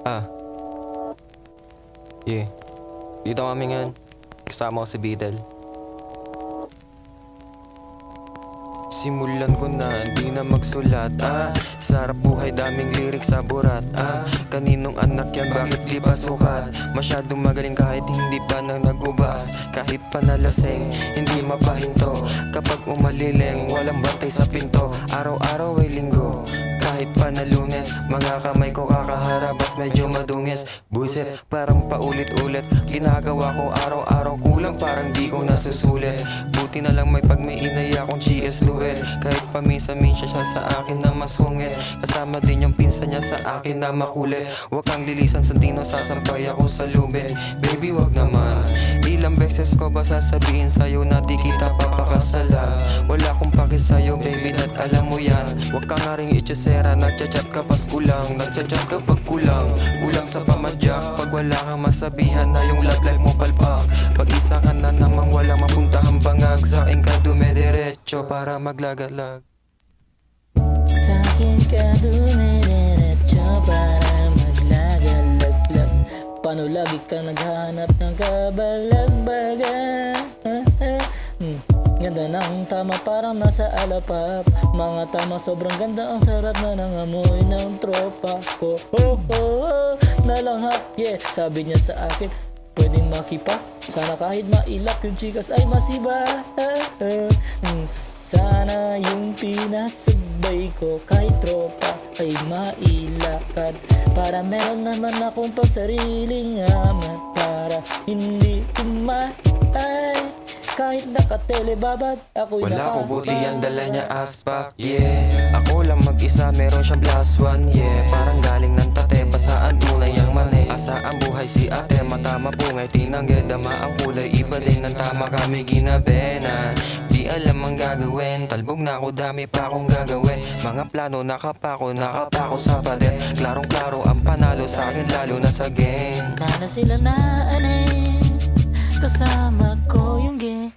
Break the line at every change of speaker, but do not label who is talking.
Ah, yeah. Dito kami ngayon. Kasama ko si Beetle. Simulan ko na, di na magsulat. Sarap buhay, daming lyrics sa burat. Kaninong anak yan, bakit di pa sukat? Masyadong magaling kahit hindi pa nang nagubas. Kahit pa nalasing, hindi mapahinto. Kapag umaliling, walang bantay sa pinto. Araw-araw ay linggo, kahit pa na Lunes. Mga kamay ko kakaharabas, medyo madungis. Buset, parang paulit-ulit ginagawa ko araw-araw, kulang parang di ko nasusulit. Buti na lang may pagmiinay akong GS Luel. Kahit paminsan-minsan siya sa akin na masungit, kasama din yung pinsan niya sa akin na makulit. Huwag kang lilisan sa dino, sasampay ako sa lubid. Baby wag naman, ilang beses ko ba sasabihin sa'yo na di kita papakasala? Wala akong paki sa'yo baby, at alam mo yan. Huwag ka nga ring itchesera, nagchat-chat ka pas kulang. Nagchat-chat ka pag kulang, kulang sa pamadyak. Pag wala kang masabihan na yung love life mo palpak. Pag isa ka na namang walang mapuntahang bangag, sa akin ka dumediretso para maglagalag.
Sa'kin ka dumidiretso para maglagalaglag. Paano lagi ka naghanap ng kabalagbagan? Ganda ng tama, parang nasa alapap. Mga tama, sobrang ganda, ang sarap na nangamoy ng tropa ko. Nalanghap, yeah, sabi niya sa akin, pwedeng makipa. Sana kahit mailap yung chikas ay masiba. Sana yung pinasabay ko kahit tropa ay mailakad. Para meron naman akong pansariling amat, para hindi kumahay. Kahit nakatelebabad, ako'y
wala ko
nakakapag.
buti yan, dala niya aspak, yeah. Ako lang mag-isa, meron siyang plus one, yeah. Parang galing ng tate, basaan tunay ang mani. Asa ang buhay si ate, matama pungay, tinangged, dama ang kulay. Iba din ng tama kami ginabena. Di alam ang gagawin, talbog na ako, dami pa akong gagawin. Mga plano, nakapako sa pader. Klarong-klaro ang panalo sa akin, lalo na sa game.
Nana sila na kasama ko yung game.